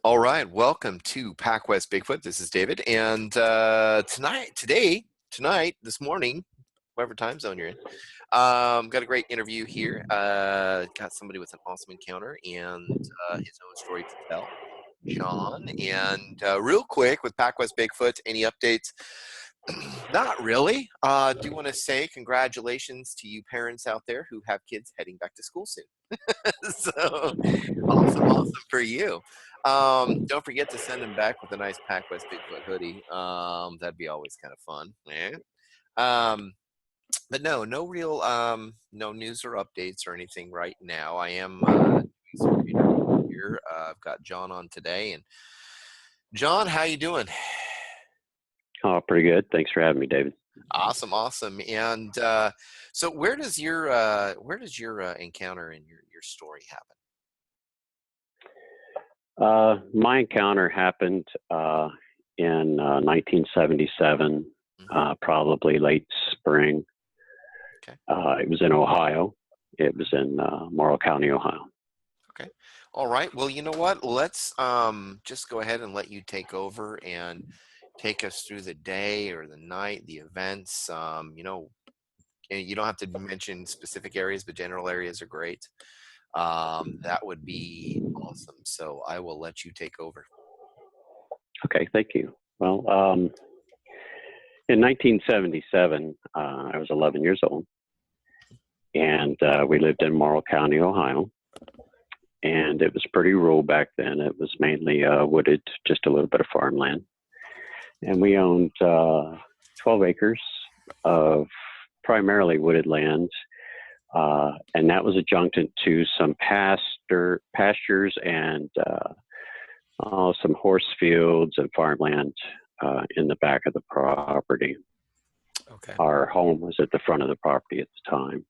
All right, welcome to PacWest Bigfoot. This is David, and tonight, this morning, whatever time zone you're in, got a great interview here. Got somebody with an awesome encounter and his own story to tell, John. And real quick with PacWest Bigfoot, any updates? Not really. Do want to say congratulations to you parents out there who have kids heading back to school soon. So awesome for you. Don't forget to send them back with a nice PacWest Bigfoot hoodie. That'd be always kind of fun. Yeah. But no real no news or updates or anything right now. I am doing some reading here. I've got John on today, and John, how you doing? Oh, pretty good. Thanks for having me, David. Awesome. And so where does your encounter and your story happen? My encounter happened in 1977, probably late spring. Okay. It was in Ohio. It was in Morrill County, Ohio. Okay. All right. Well, you know what? Let's just go ahead and let you take over and take us through the day or the night, the events. And you don't have to mention specific areas, but general areas are great. That would be awesome. So I will let you take over. Okay, thank you. Well, in 1977, I was 11 years old, and we lived in Morrill County, Ohio. And it was pretty rural back then. It was mainly wooded, just a little bit of farmland. And we owned 12 acres of primarily wooded land. And that was adjuncted to some pastures and some horse fields and farmland in the back of the property. Okay. Our home was at the front of the property at the time.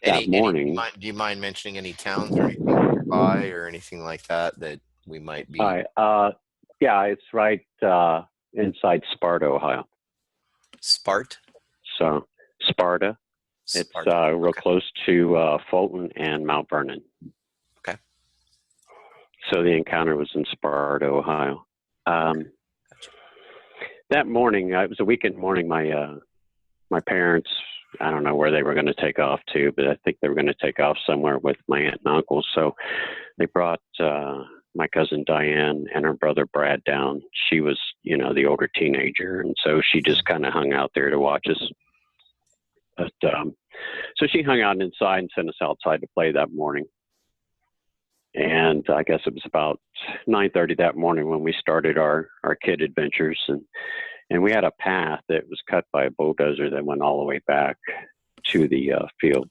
Do you mind mentioning any towns or anything nearby or anything like that we might be? Yeah, it's right inside Sparta, Ohio. Sparta? So Sparta. It's real close to Fulton and Mount Vernon. Okay. So the encounter was in Sparta, Ohio. Gotcha. That morning, it was a weekend morning. My parents, I don't know where they were going to take off to, but I think they were going to take off somewhere with my aunt and uncle. So they brought my cousin Diane and her brother Brad down. She was, the older teenager, and so she just kind of hung out there to watch us. But so she hung out inside and sent us outside to play that morning. And I guess it was about 9:30 that morning when we started our kid adventures, and we had a path that was cut by a bulldozer that went all the way back to the fields.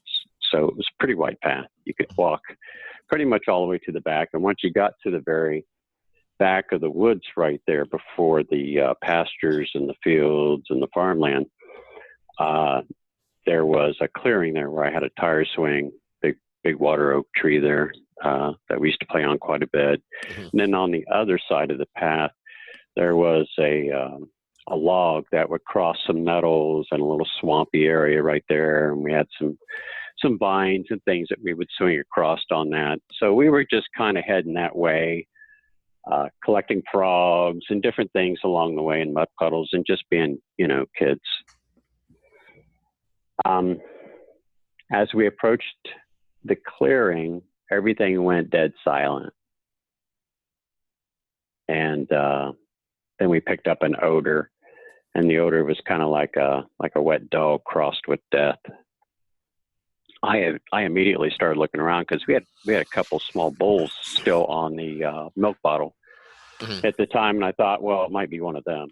So it was a pretty wide path. You could walk pretty much all the way to the back. And once you got to the very back of the woods right there before the pastures and the fields and the farmland, there was a clearing there where I had a tire swing, big water oak tree there that we used to play on quite a bit. Mm-hmm. And then on the other side of the path, there was a log that would cross some nettles and a little swampy area right there. And we had some vines and things that we would swing across on that. So we were just kind of heading that way, collecting frogs and different things along the way and mud puddles and just being, kids. As we approached the clearing, everything went dead silent. And then we picked up an odor, and the odor was kind of like a wet dog crossed with death. I immediately started looking around because we had a couple small bowls still on the milk bottle at the time, and I thought, well, it might be one of them.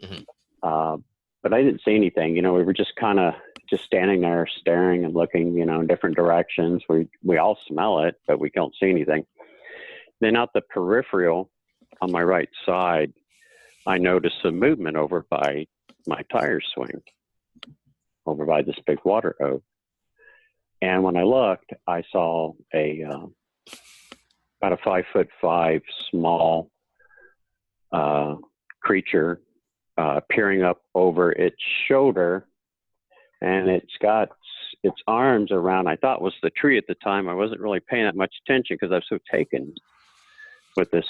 Mm-hmm. But I didn't see anything. We were just kind of just standing there staring and looking, in different directions. We all smell it, but we don't see anything. Then out the peripheral on my right side, I noticed some movement over by my tire swing, over by this big water oak. And when I looked, I saw about a 5'5" small creature peering up over its shoulder, and it's got its arms around, I thought was the tree at the time. I wasn't really paying that much attention because I was so taken with this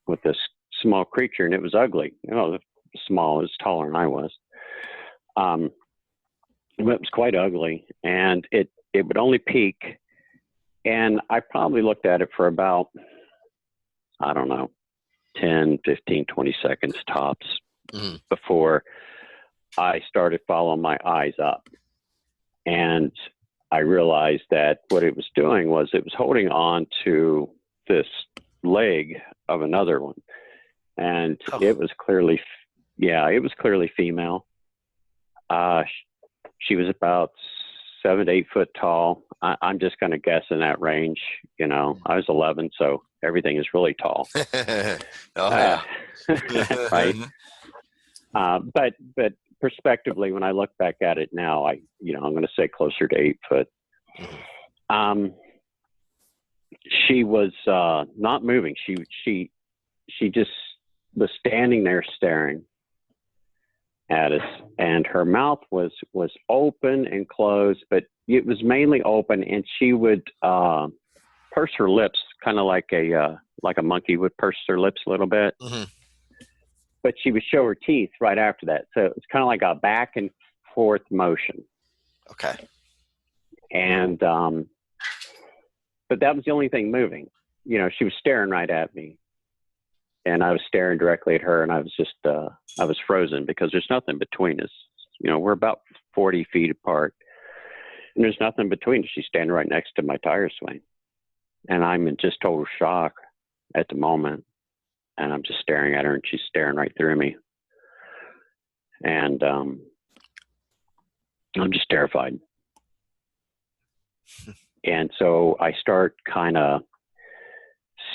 with this small creature, and it was ugly. You know, small, it was taller than I was. It was quite ugly, and it would only peek. And I probably looked at it for about, I don't know, 10, 15, 20 seconds tops before I started following my eyes up. And I realized that what it was doing was it was holding on to this leg of another one. And it was clearly, it was clearly female. She was about 7 to 8 foot tall. I'm just going to guess in that range. You know, I was 11, so everything is really tall. Right. But prospectively, when I look back at it now, I'm going to say closer to 8 foot. She was not moving. She just was standing there staring at us, and her mouth was open and closed, but it was mainly open, and she would purse her lips, kind of like a monkey would purse their lips a little bit. But she would show her teeth right after that, so it's kind of like a back and forth motion. Okay. And but that was the only thing moving. You know, she was staring right at me, and I was staring directly at her, and I was just I was frozen because there's nothing between us. You know, we're about 40 feet apart, and there's nothing between us. She's standing right next to my tire swing, and I'm in just total shock at the moment. And I'm just staring at her, and she's staring right through me. And I'm just terrified. And so I start kind of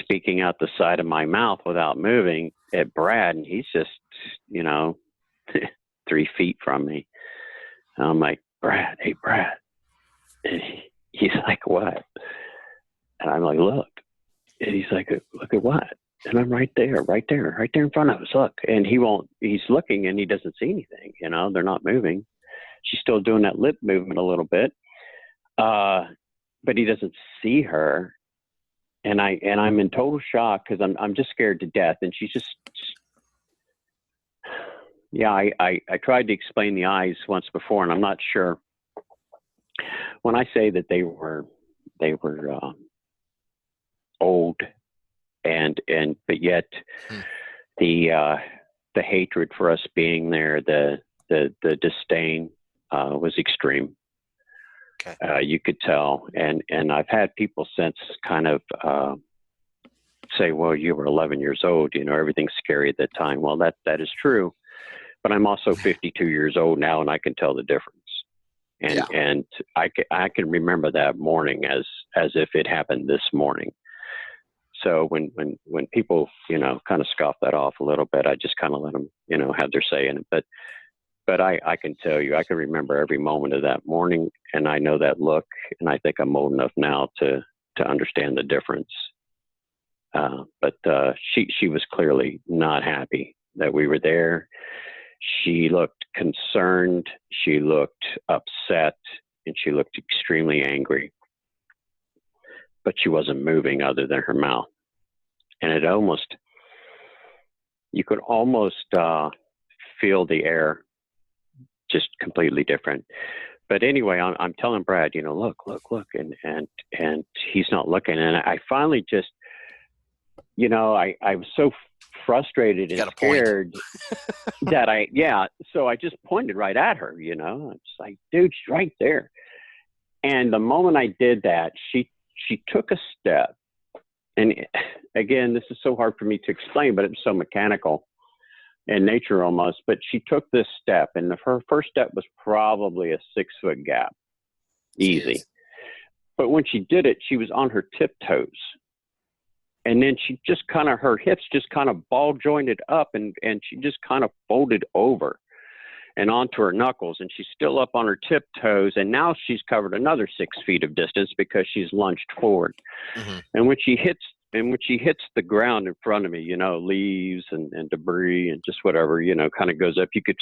speaking out the side of my mouth without moving at Brad, and he's just, 3 feet from me. And I'm like, Brad, hey, Brad. And he's like, what? And I'm like, look. And he's like, look at what? And I'm right there in front of us. Look. And he's looking, and he doesn't see anything. You know, they're not moving. She's still doing that lip movement a little bit. But he doesn't see her. And I'm in total shock because I'm just scared to death. And she's just I tried to explain the eyes once before, and I'm not sure. When I say that they were old, but yet the hatred for us being there, the disdain was extreme. Okay. You could tell, and I've had people since kind of say, "Well, you were 11 years old. You know, everything's scary at that time." Well, that is true, but I'm also 52 years old now, and I can tell the difference. And I can remember that morning as if it happened this morning. So when people kind of scoff that off a little bit, I just kind of let them have their say in it. But I can tell you, I can remember every moment of that morning, and I know that look, and I think I'm old enough now to understand the difference. But she was clearly not happy that we were there. She looked concerned, she looked upset, and she looked extremely angry. But she wasn't moving other than her mouth. And you could almost feel the air just completely different. But anyway, I'm telling Brad, look, and he's not looking. And I finally just, I was so frustrated and scared that so I just pointed right at her, it's like, dude, she's right there. And the moment I did that, she took a step. And again, this is so hard for me to explain, but it was so mechanical in nature almost. But she took this step, and her first step was probably a 6 foot gap. Easy. Jeez. But when she did it, she was on her tiptoes. And then she just her hips just kind of ball jointed up, and she just kind of folded over and onto her knuckles, and she's still up on her tiptoes, and now she's covered another 6 feet of distance because she's lunged forward. Mm-hmm. And when she hits the ground in front of me, leaves and debris and just whatever, kind of goes up, you could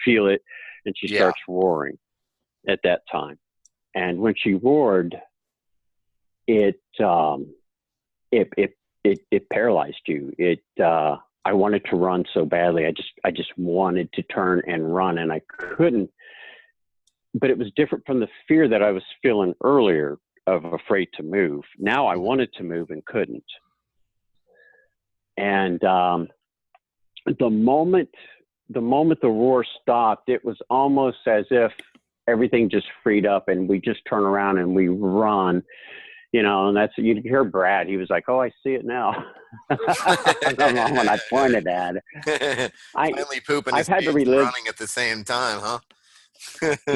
feel it, and she starts roaring at that time. And when she roared, it it paralyzed you. I wanted to run so badly. I just wanted to turn and run, and I couldn't. But it was different from the fear that I was feeling earlier of afraid to move. Now I wanted to move and couldn't. And the moment the roar stopped, it was almost as if everything just freed up, and we just turn around and we run. And that's, you hear Brad, he was like, "Oh, I see it now." When I pointed at it. Finally pooping I've his had to pants and relive. running at the same time, huh?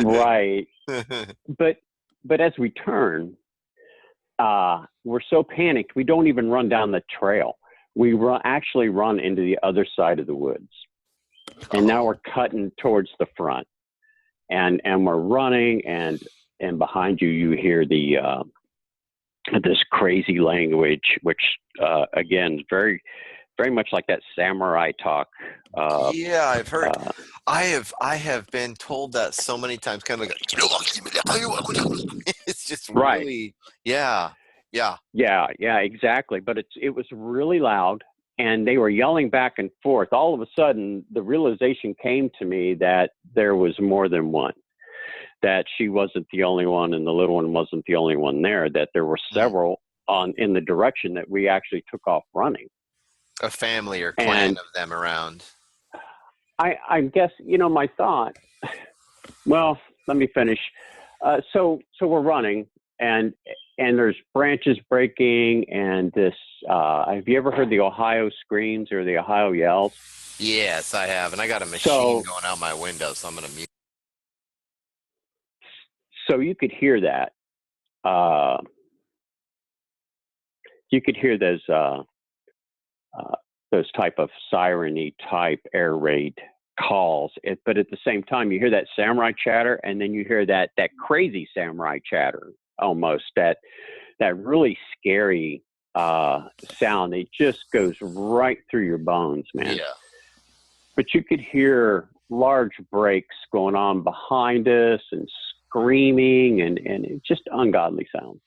Right. But as we turn, we're so panicked, we don't even run down the trail. We actually run into the other side of the woods. And now we're cutting towards the front. And we're running, and behind you, you hear this crazy language, which again is very, very much like that samurai talk. Yeah, I've heard. I have been told that so many times. Kind of like, it's just right. really, yeah, exactly. But it was really loud, and they were yelling back and forth. All of a sudden, the realization came to me that there was more than one. That she wasn't the only one, and the little one wasn't the only one there. That there were several in the direction that we actually took off running. A family or clan of them around. I guess, my thought, well, let me finish. So we're running, and there's branches breaking, and this, have you ever heard the Ohio screams or the Ohio yells? Yes, I have. And I got a machine going out my window, so I'm going to mute. So you could hear that. You could hear those type of siren-y type air raid calls. But at the same time, you hear that samurai chatter, and then you hear that crazy samurai chatter, almost that really scary sound. It just goes right through your bones, man. Yeah. But you could hear large breaks going on behind us, and screaming, and just ungodly sounds.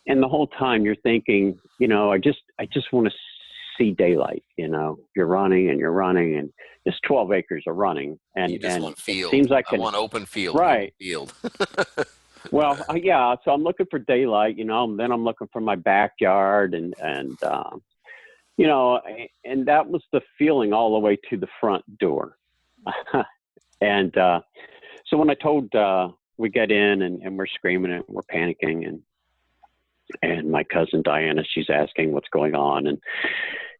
And the whole time you're thinking, I just want to see daylight. You're running and it's 12 acres of running, and you just want field. It seems like I want open field. Right. Field. Well, yeah. So I'm looking for daylight, and then I'm looking for my backyard, and and that was the feeling all the way to the front door. And so when I told, we get in, and we're screaming and we're panicking, and my cousin Diana, she's asking what's going on,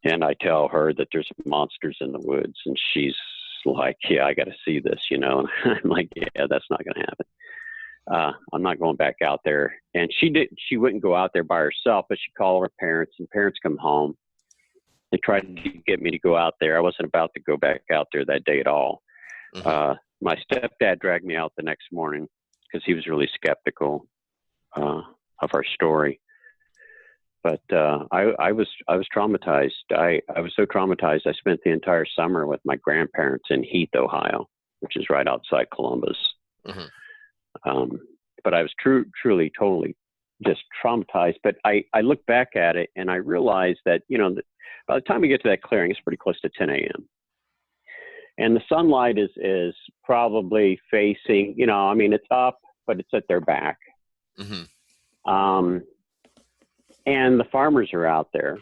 and I tell her that there's monsters in the woods, and she's like, "Yeah, I got to see this," and I'm like, "Yeah, that's not going to happen. I'm not going back out there." And she wouldn't go out there by herself, but she called her parents, and parents come home. They tried to get me to go out there. I wasn't about to go back out there that day at all. Mm-hmm. My stepdad dragged me out the next morning because he was really skeptical of our story. But I was traumatized. I was so traumatized. I spent the entire summer with my grandparents in Heath, Ohio, which is right outside Columbus. Mm-hmm. But I was truly, totally just traumatized. But I look back at it, and I realized that, by the time we get to that clearing, it's pretty close to 10 a.m. And the sunlight is probably facing, it's up, but it's at their back. Mm-hmm. And the farmers are out there,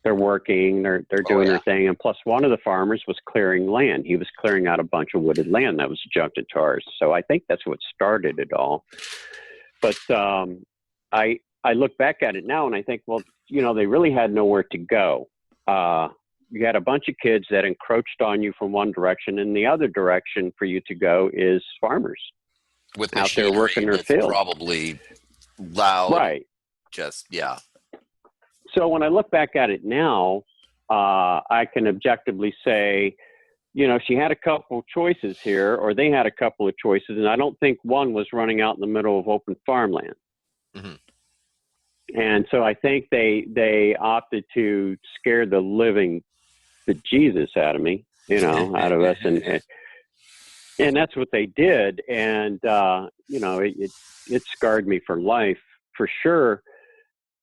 they're working, they're doing their thing. And plus, one of the farmers was clearing land. He was clearing out a bunch of wooded land that was junked into ours. So I think that's what started it all. But I look back at it now, and I think, well, they really had nowhere to go. You had a bunch of kids that encroached on you from one direction, and the other direction for you to go is farmers with out there working their field. Probably loud. Right. Just, yeah. So when I look back at it now, I can objectively say, she had a couple choices here, or they had a couple of choices, and I don't think one was running out in the middle of open farmland. Mm-hmm. And so I think they opted to scare the living bejesus out of me, out of us, and that's what they did. And it scarred me for life, for sure.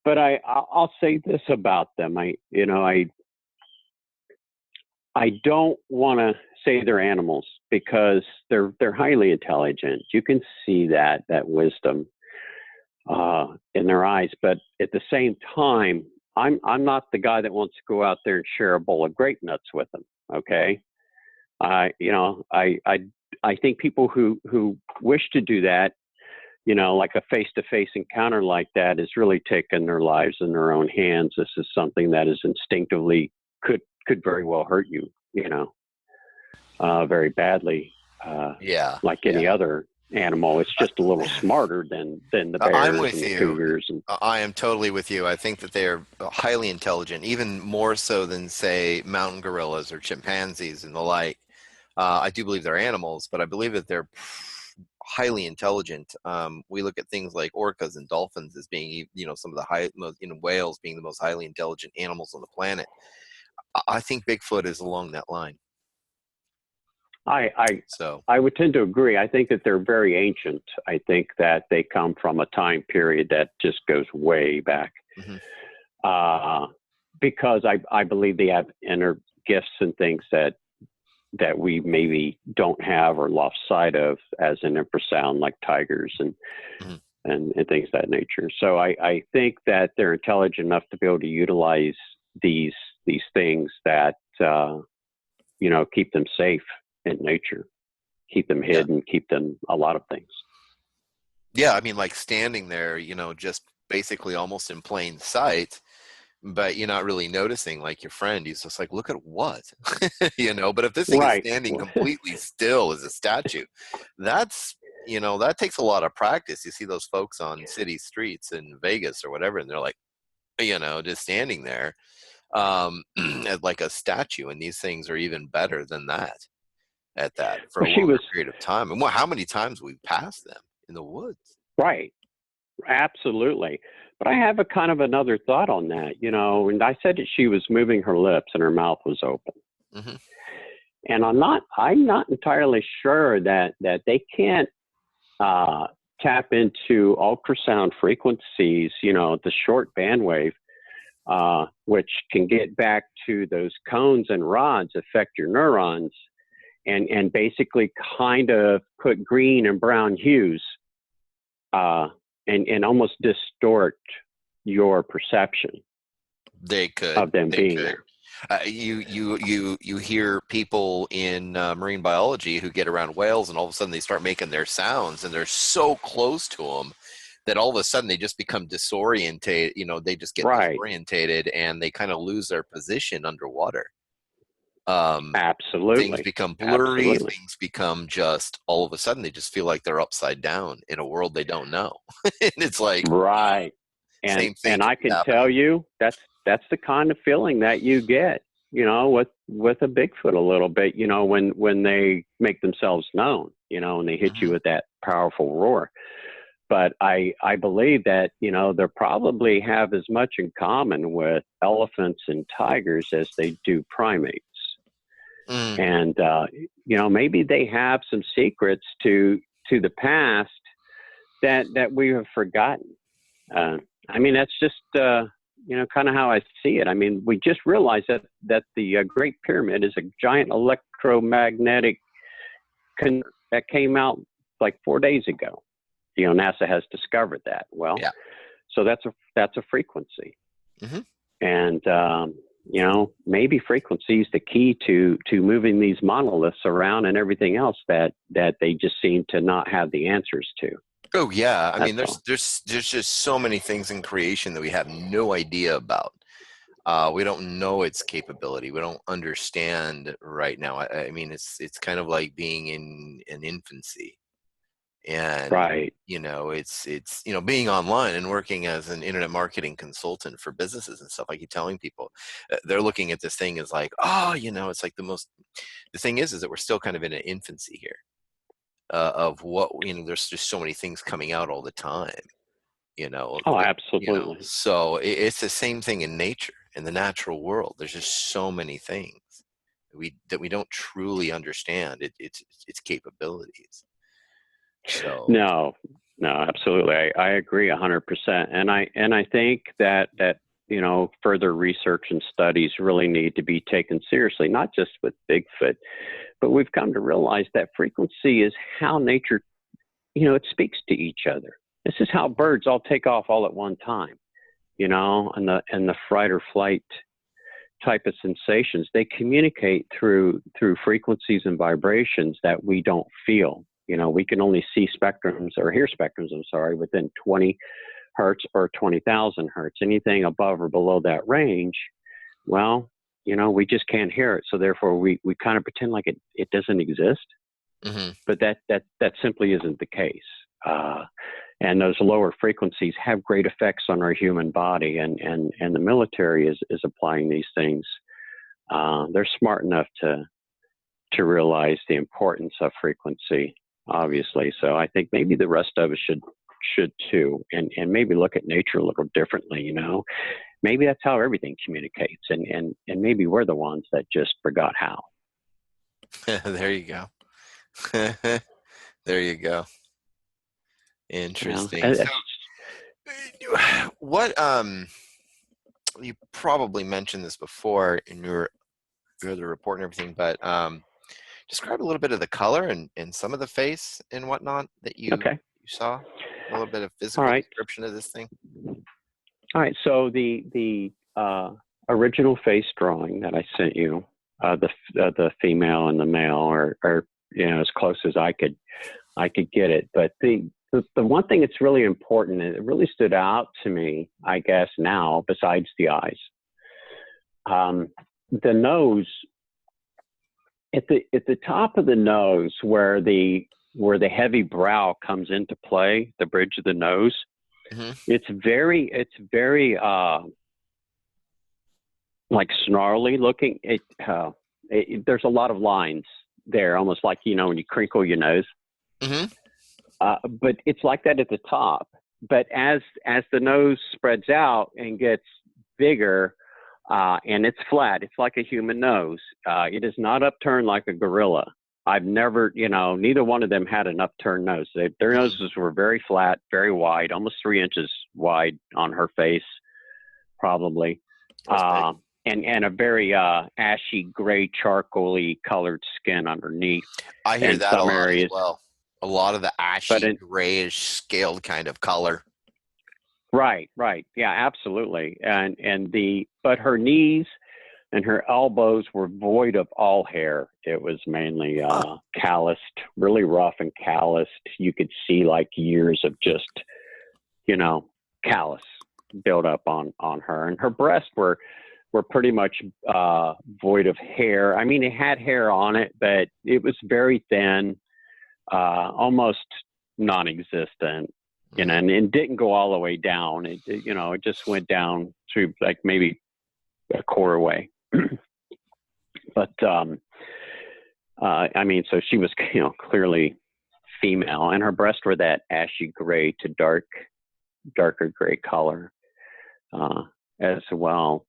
but I'll say this about them. I don't want to say they're animals because they're highly intelligent. You can see that wisdom in their eyes, but at the same time, I'm not the guy that wants to go out there and share a bowl of grape nuts with them. Okay, I think people who wish to do that, like a face-to-face encounter like that, is really taking their lives in their own hands. This is something that is instinctively could very well hurt you, very badly, Yeah, like yeah. any other animal. It's just a little smarter than the I'm bears with and the you. cougars. And I am totally with you. I think that they are highly intelligent, even more so than, say, mountain gorillas or chimpanzees and the like. I do believe they're animals, but I believe that they're highly intelligent. We look at things like orcas and dolphins as being, some of the most, whales being the most highly intelligent animals on the planet. I think Bigfoot is along that line. I, I So, I would tend to agree. I think that they're very ancient. I think that they come from a time period that just goes way back. mhm, Uh, because I believe they have inner gifts and things that we maybe don't have or lost sight of as an infrasound, like tigers mhm. and things of that nature. So I think that they're intelligent enough to be able to utilize these things that keep them safe in nature, keep them Yeah. hidden, keep them a lot of things. Yeah, I mean, like standing there, just basically almost in plain sight, but you're not really noticing, like your friend. He's just like, look at what? But if this thing is Right. standing completely still as a statue, that's, that takes a lot of practice. You see those folks on city streets in Vegas or whatever, and they're like, just standing there as like a statue. And these things are even better than that at that for Well, a she longer was period of time. And how many times we've passed them in the woods? right. Absolutely. But I have a kind of another thought on that, and I said that she was moving her lips and her mouth was open. Hmm. And I'm not entirely sure that they can't tap into ultrasound frequencies, the short bandwave, which can get back to those cones and rods, affect your neurons, and basically kind of put green and brown hues, and almost distort your perception They could. of them They being could. there. You hear people in marine biology who get around whales, and all of a sudden they start making their sounds, and they're so close to them that all of a sudden they just become disorientated. They just get Right. disorientated, and they kind of lose their position underwater. Things Absolutely. become blurry. Absolutely. Things become just all of a sudden they just feel like they're upside down in a world they don't know, and it's like Right. And same thing and could I be can tell happening. you that's the kind of feeling that you get, with a Bigfoot a little bit, when they make themselves known, and they hit you Hmm. with that powerful roar. But I believe that, they probably have as much in common with elephants and tigers as they do primates. Mm. And maybe they have some secrets to the past that we have forgotten. Uh, I mean, that's just kind of how I see it. I mean, we just realized that the Great Pyramid is a giant electromagnetic that came out like 4 days ago. NASA has discovered that. Well, Yeah. so that's a frequency, Hmm. and maybe frequency is the key to moving these monoliths around and everything else that they just seem to not have the answers to. Oh yeah, I That's mean, there's all. there's there's just so many things in creation that we have no idea about. We don't know its capability. We don't understand right now. I mean, it's kind of like being in an infancy, and Right. it's being online and working as an internet marketing consultant for businesses and stuff. I keep telling people, they're looking at this thing as like, oh, it's like the most. The thing is that we're still kind of in an infancy here of what There's just so many things coming out all the time you know Oh, that, absolutely. so it's the same thing in nature, in the natural world. There's just so many things that we don't truly understand its capabilities. So No. No, absolutely. I agree 100%. And I think that further research and studies really need to be taken seriously, not just with Bigfoot, but we've come to realize that frequency is how nature, it speaks to each other. This is how birds all take off all at one time, and the fright or flight type of sensations. They communicate through frequencies and vibrations that we don't feel. We can only see spectrums or hear spectrums, within 20 hertz or 20,000 hertz. Anything above or below that range, well, we just can't hear it. So therefore we kind of pretend like it doesn't exist. Mm-hmm. But that simply isn't the case. And those lower frequencies have great effects on our human body, and the military is applying these things. They're smart enough to realize the importance of frequency, obviously. So I think maybe the rest of us should too, and maybe look at nature a little differently. Maybe that's how everything communicates, and maybe we're the ones that just forgot how. There you go. There you go. Interesting. So, what you probably mentioned this before in your other report and everything, but describe a little bit of the color and some of the face and whatnot that you saw. A little bit of physical description of this thing. All right. So the original face drawing that I sent you, the female and the male are as close as I could get it. But the one thing that's really important, and it really stood out to me, I guess now, besides the eyes, the nose. At the top of the nose, where the heavy brow comes into play, the bridge of the nose, mm-hmm. it's very like snarly looking. There's a lot of lines there, almost like when you crinkle your nose. Mm-hmm. But it's like that at the top. But as the nose spreads out and gets bigger, and it's flat, it's like a human nose. It is not upturned like a gorilla. I've never, neither one of them had an upturned nose. Their noses were very flat, very wide, almost 3 inches wide on her face, probably. And a very ashy, gray, charcoaly colored skin underneath. I hear that a lot areas. As well. A lot of the ashy, grayish, scaled kind of color. Right. Yeah, absolutely. But her knees and her elbows were void of all hair. It was mainly calloused, really rough and calloused. You could see like years of just, callus built up on her. And her breasts were pretty much void of hair. I mean, it had hair on it, but it was very thin, almost non-existent. And it didn't go all the way down. It just went down through like maybe a quarter way. But I mean, so she was, clearly female, and her breasts were that ashy gray to darker gray color as well.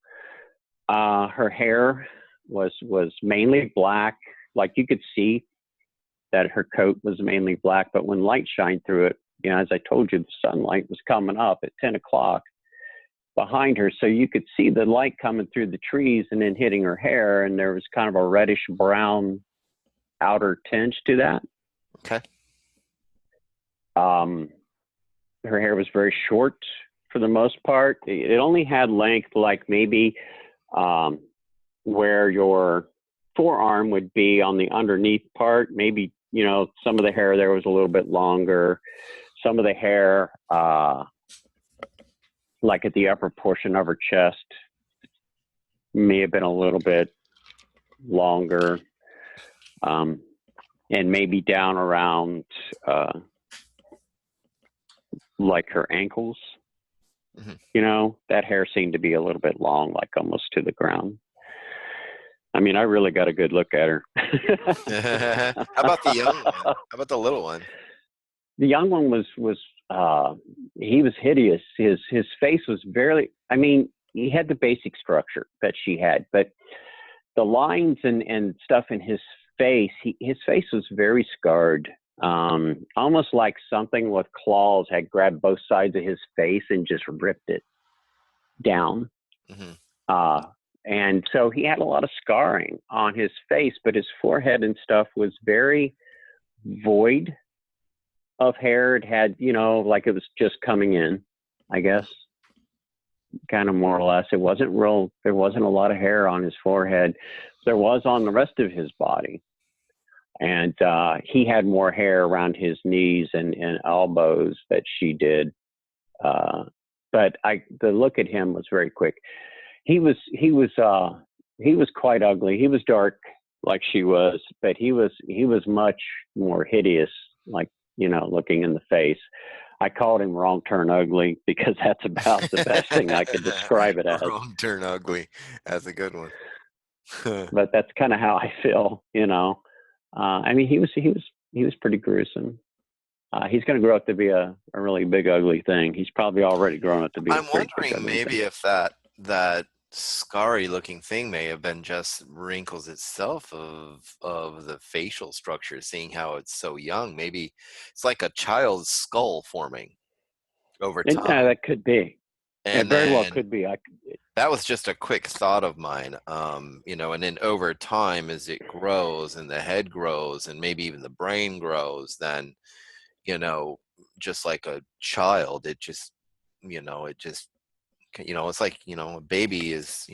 Her hair was mainly black. Like you could see that her coat was mainly black, but when light shined through it, as I told you, the sunlight was coming up at 10 o'clock behind her. So you could see the light coming through the trees and then hitting her hair. And there was kind of a reddish brown outer tinge to that. Okay. Her hair was very short for the most part. It only had length like maybe where your forearm would be on the underneath part. Maybe, some of the hair there was a little bit longer. Some of the hair, like at the upper portion of her chest, may have been a little bit longer, and maybe down around like her ankles. Mm-hmm. That hair seemed to be a little bit long, like almost to the ground. I mean, I really got a good look at her. How about the young one? How about the little one? The young one was he was hideous. His face was he had the basic structure that she had, but the lines and stuff in his face, his face was very scarred. almost like something with claws had grabbed both sides of his face and just ripped it down. Mm-hmm. Uh, and so he had a lot of scarring on his face, but his forehead and stuff was very void of hair. It had, like it was just coming in, I guess, kind of more or less. There wasn't a lot of hair on his forehead. There was on the rest of his body. And he had more hair around his knees and elbows that she did. But the look at him was very quick. He was quite ugly. He was dark like she was, but he was much more hideous, like, looking in the face. I called him wrong turn ugly because that's about the best thing I could describe it as. Wrong turn ugly. That's a good one. But that's kind of how I feel, I mean, he was pretty gruesome. He's going to grow up to be a really big, ugly thing. He's probably already grown up to be a I'm pretty big, wondering ugly maybe thing. if that scarry looking thing may have been just wrinkles itself of the facial structure, seeing how it's so young. Maybe it's like a child's skull forming over time. That could be. It And very well then could be. that was just a quick thought of mine. And then over time, as it grows and the head grows and maybe even the brain grows, then, just like a child, it's like, a baby is,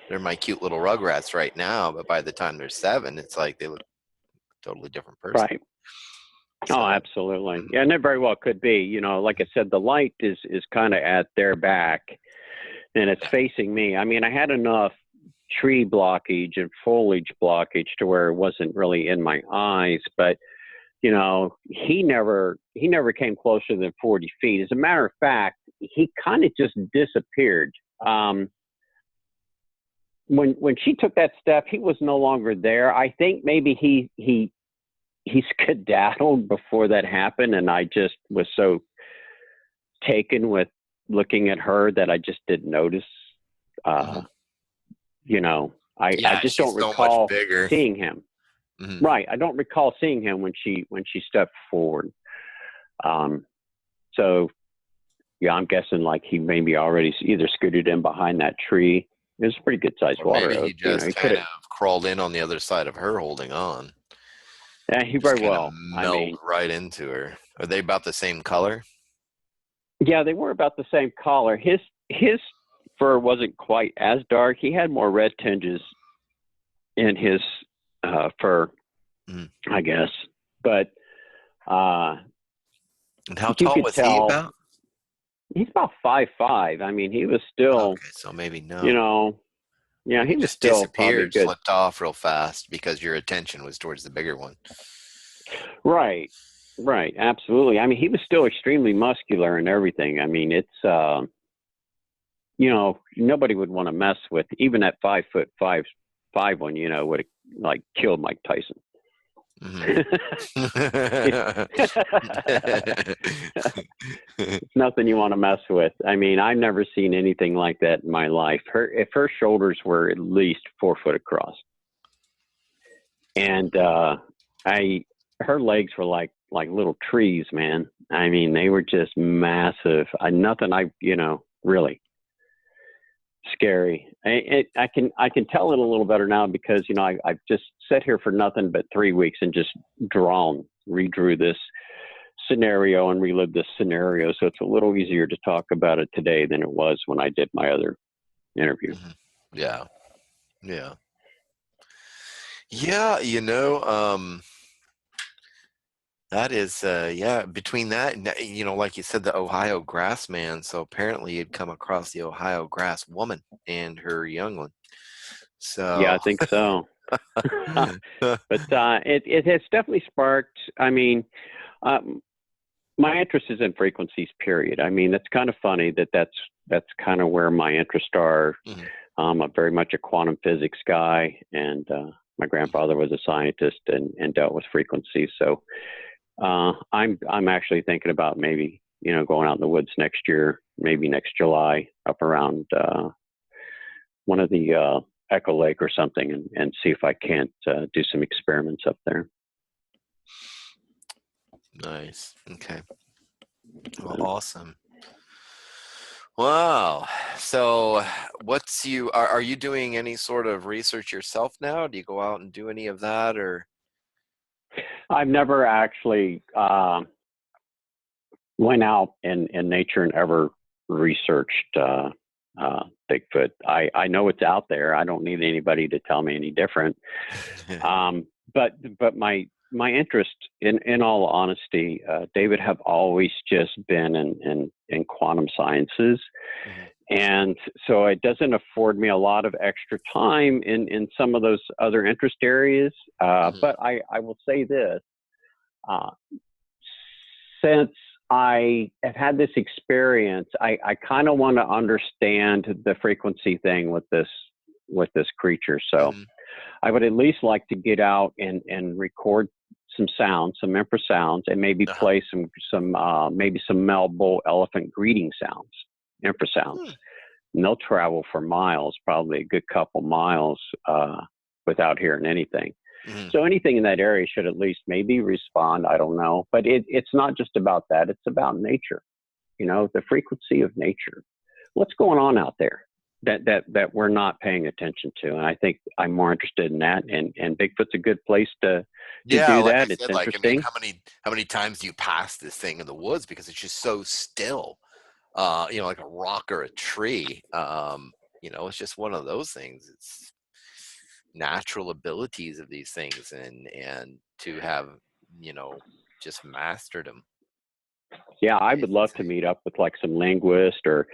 they're my cute little rugrats right now, but by the time they're 7, it's like they look a totally different person. Right. So, Oh, absolutely. Yeah, and it very well could be. Like I said, the light is kind of at their back, and it's facing me. I mean, I had enough tree blockage and foliage blockage to where it wasn't really in my eyes, but he never came closer than 40 feet. As a matter of fact, he kind of just disappeared. When she took that step, he was no longer there. I think maybe he skedaddled before that happened, and I just was so taken with looking at her that I just didn't notice. mm-hmm. I just don't she's so much recall bigger. seeing him. Mm-hmm. Right, I don't recall seeing him when she stepped forward. So yeah, I'm guessing like he maybe already either scooted in behind that tree. It was a pretty good sized Or water maybe he oak. just He could kind have. of crawled in on the other side of her holding on. Yeah, he Just very kind of well. I meld mean, right into her. Are they about the same color? yeah, they were about the same color. His fur wasn't quite as dark. He had more red tinges in his fur, I guess. But and how you tall could was he tell about? he's about 5'5". I mean, he was still, Okay, so maybe you no. know, yeah, Maybe he he was just still probably disappeared, good. slipped off real fast because your attention was towards the bigger one. Right, right, absolutely. I mean, he was still extremely muscular and everything. I mean, it's nobody would want to mess with even that 5'5" one. Would have like killed Mike Tyson. Mm-hmm. It's nothing you want to mess with. I mean, I've never seen anything like that in my life. If her shoulders were at least 4 foot across, and her legs were like little trees, man. I mean, they were just massive. Nothing really scary. I can tell it a little better now because I've just sat here for nothing but 3 weeks and just redrew this scenario and relived this scenario, so it's a little easier to talk about it today than it was when I did my other interview. Mm-hmm. Yeah. That is, between that and, like you said, the Ohio grass man. So apparently you'd come across the Ohio grass woman and her young one. Yeah, So, I think so. But it has definitely sparked. I mean, my interest is in frequencies. Period. I mean, that's kind of funny that's kind of where my interests are. mm-hmm. I'm very much a quantum physics guy, and my grandfather was a scientist and dealt with frequencies. So I'm actually thinking about maybe going out in the woods next year, maybe next July, up around one of the Echo Lake or something, and see if I can't do some experiments up there. Nice. Okay. Well, awesome. Wow. So, are you doing any sort of research yourself now? Do you go out and do any of that, or? I've never actually went out in nature and ever researched Bigfoot. I know it's out there. I don't need anybody to tell me any different. Um, but my interest, in all honesty, David, have always just been in quantum sciences. Mhm. And so it doesn't afford me a lot of extra time in some of those other interest areas. Mhm. But I will say this, uh, since I have had this experience, I kind of want to understand the frequency thing with this creature. So Mhm. I would at least like to get out and record some sounds, some infrasounds, and maybe Uh-huh. play some maybe some Melbo elephant greeting sounds, infrasounds. Hmm. And they'll travel for miles, probably a good couple miles, without hearing anything. Mhm. So anything in that area should at least maybe respond. I don't know, but it's not just about that. It's about nature. The frequency of nature. What's going on out there that we're not paying attention to? And I think I'm more interested in that. And Bigfoot's a good place to Yeah, do like I that. It's said, like I mean, interesting. how many times do you pass this thing in the woods because it's just so still? Like a rock or a tree. It's just one of those things. It's natural abilities of these things, and to have, you know, just mastered them. Yeah, I would It's love to insane. meet up with like some linguist or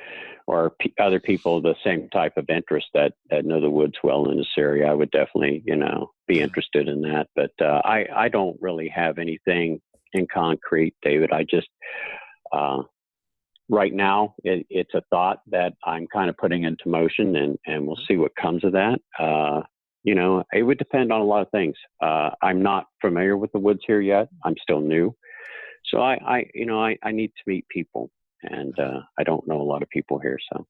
other people the same type of interest that know the woods well in this area. I would definitely be Mhm. interested in that. But I don't really have anything in concrete, David. I just uh, right now it's a thought that I'm kind of putting into motion, and we'll Mhm. see what comes of that. It would depend on a lot of things. I'm not familiar with the woods here yet. I'm still new, so I need to meet people, and Mhm. I don't know a lot of people here. So,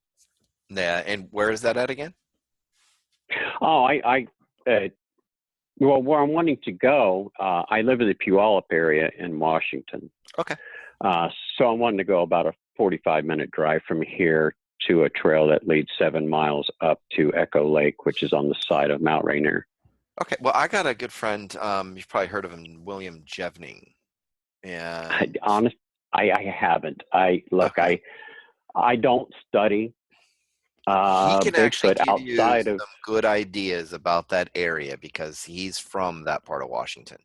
Yeah, and where is that at again? oh, well, where I'm wanting to go, I live in the Puyallup area in Washington. Okay. Uh, so I'm wanting to go about a 45-minute drive from here to a trail that leads 7 miles up to Echo Lake, which is on the side of Mount Rainier. Okay. Well, I got a good friend. You've probably heard of him, William Jevning. I, And honest, I haven't. I look, okay, I don't study he can actually Bigfoot give you outside of. some good ideas about that area because he's from that part of Washington.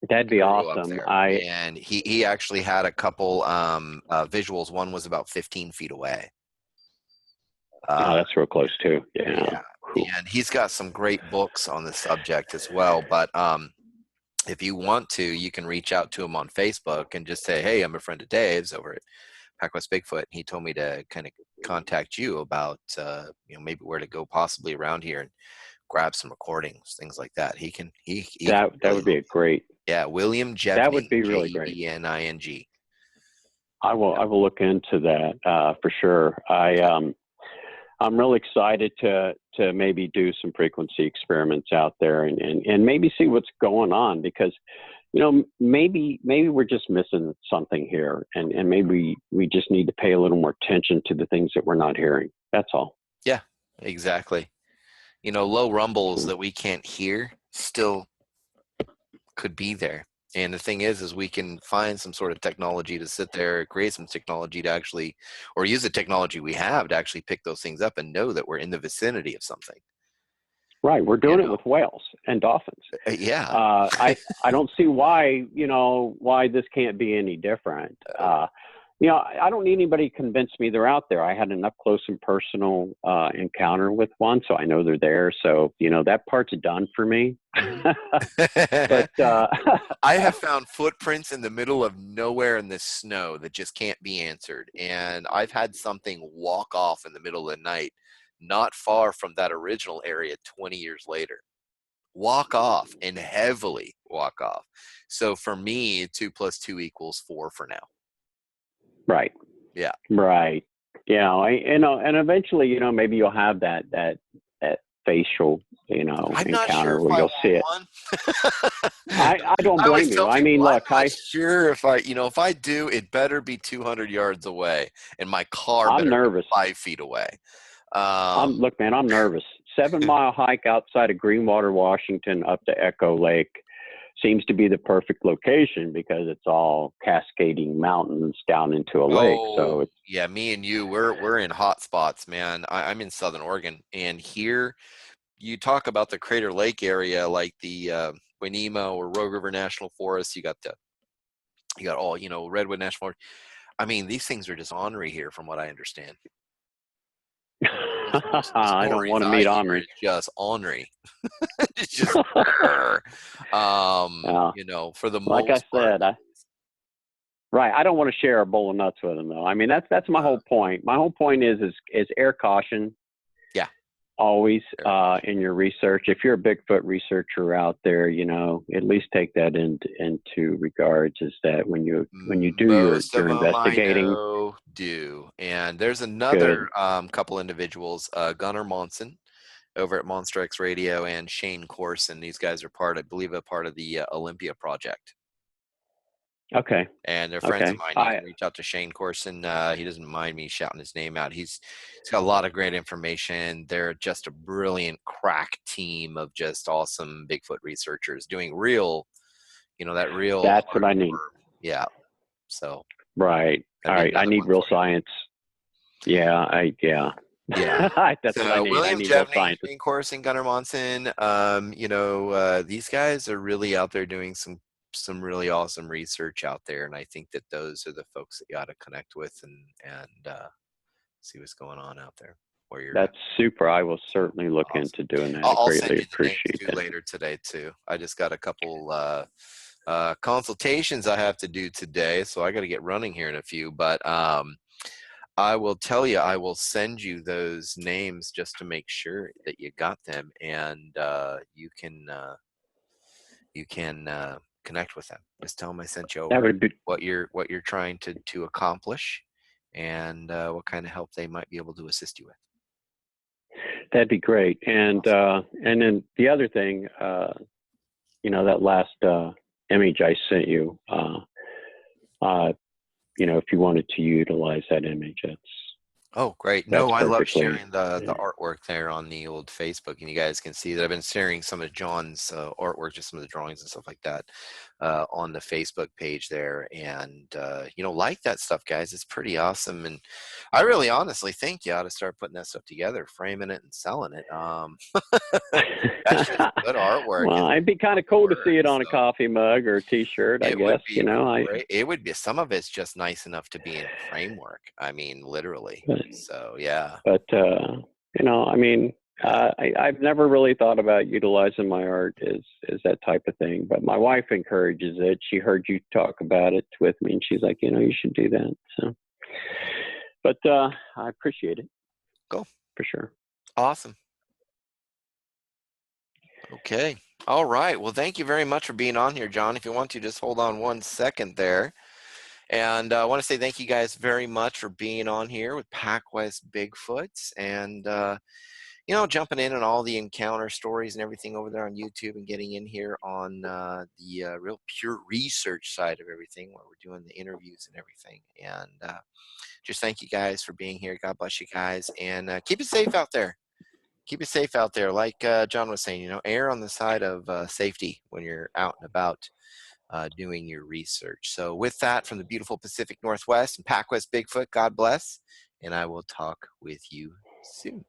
That'd be Grew up awesome. there, and he actually had a couple visuals. One was about 15 feet away. Oh, Uh, that's real close too. Yeah. yeah, Whew. and he's got some great books on the subject as well. But if you want to, you can reach out to him on Facebook and just say, "Hey, I'm a friend of Dave's over at PacWest Bigfoot." He told me to kind of contact you about maybe where to go possibly around here and grab some recordings, things like that. He can That really would be look. a great. Yeah, William That would Jevning, be really great. Jevning. I will look into that for sure. Okay. I'm really excited to maybe do some frequency experiments out there and maybe see what's going on, because maybe we're just missing something here, and maybe we just need to pay a little more attention to the things that we're not hearing. That's all. Yeah, exactly. Low rumbles that we can't hear still could be there. And the thing is we can find some sort of technology to sit there, create some technology to actually, or use the technology we have to actually pick those things up and know that we're in the vicinity of something. Right, we're You doing it know, with whales and dolphins. Yeah. I don't see why this can't be any different. I don't need anybody to convince me they're out there. I had an up close and personal encounter with one, so I know they're there. So that part's done for me. Mhm. But I have found footprints in the middle of nowhere in the snow that just can't be answered. And I've had something walk off in the middle of the night, not far from that original area 20 years later. Walk off and heavily walk off. So for me, 2 + 2 = 4 for now. right, Yeah. right, and eventually, maybe you'll have that facial I'm not sure encounter if where I you'll see it. want one. I don't I always blame you. tell I people mean, I'm look, not sure if if I do, it better be 200 yards away, and my car I'm better be nervous. 5 feet away. Um, Look, man, I'm nervous. 7 mile hike outside of Greenwater, Washington, up to Echo Lake seems to be the perfect location because it's all cascading mountains down into a lake. So oh it's yeah, me and you, we're in hot spots, man. I'm in Southern Oregon, and here you talk about the Crater Lake area, like the Winema or Rogue River National Forest. You got all Redwood National Forest. I mean, these things are just ornery here, from what I understand. Most of the I don't stories want to I meet hear Omri. is just ornery. It's just, uh, for the like I most part. said, right. I don't want to share a bowl of nuts with them, though. I mean, that's my Uh, whole point. My whole point is air caution yeah, always fair caution. in your research. If you're a Bigfoot researcher out there, at least take that into regards. Is that when you do Most of your them I investigating, know do. And there's another good. couple individuals, Gunnar Monson over at Monster X Radio and Shane Corson. These guys are I believe, a part of the Olympia project. Okay. And they're friends of Okay. mine. You can reach out to Shane Corson. He doesn't mind me shouting his name out. He's got a lot of great information. They're just a brilliant crack team of just awesome Bigfoot researchers doing real, that real That's what I need. hardcore. Yeah. So Right. that'd All be right. I another need one real for you. science. Yeah. Yeah. Yeah. That's what I So need. I William need real Jevney, scientists. Shane Corson, Gunnar Monson, these guys are really out there doing some really awesome research out there, and I think that those are the folks that you ought to connect with and see what's going on out there where you're at. That's super. I will So certainly look awesome. into doing that. I I'll send greatly you the names appreciate too that. later today too. I just got a couple consultations I have to do today, so I got to get running here in a few. But I will tell you, I will send you those names just to make sure that you got them, and you can connect with them. Just tell them I sent you That over would be what you're trying to accomplish, and what kind of help they might be able to assist you with. that'd be great. Awesome. And then the other thing, that last image I sent you, if you wanted to utilize that image, Oh, great. that's No, I love perfectly. sharing the artwork there on the old Facebook, and you guys can see that I've been sharing some of John's artwork, just some of the drawings and stuff like that, on the Facebook page there. And, like that stuff, guys. It's pretty awesome. And I really honestly think you ought to start putting that stuff together, framing it and selling it. That's just good artwork. Well, It's it'd be kind of good cool to work. see it on a So coffee mug or a T-shirt, I it would guess. be great. It would be, some of it's just nice enough to be in a framework. I mean, literally. But, So yeah. but I mean, I've never really thought about utilizing my art as that type of thing. But my wife encourages it. She heard you talk about it with me, and she's like, you should do that. So, but I appreciate it. Cool. For sure. Awesome. Okay. All right. Well, thank you very much for being on here, John. If you want to, just hold on 1 second there. And I want to say thank you guys very much for being on here with PacWest Bigfoots and, jumping in on all the encounter stories and everything over there on YouTube and getting in here on the real pure research side of everything where we're doing the interviews and everything. And just thank you guys for being here. God bless you guys. And keep it safe out there. Keep it safe out there. Like John was saying, err on the side of safety when you're out and about doing your research. So with that, from the beautiful Pacific Northwest and PacWest Bigfoot, God bless, and I will talk with you soon.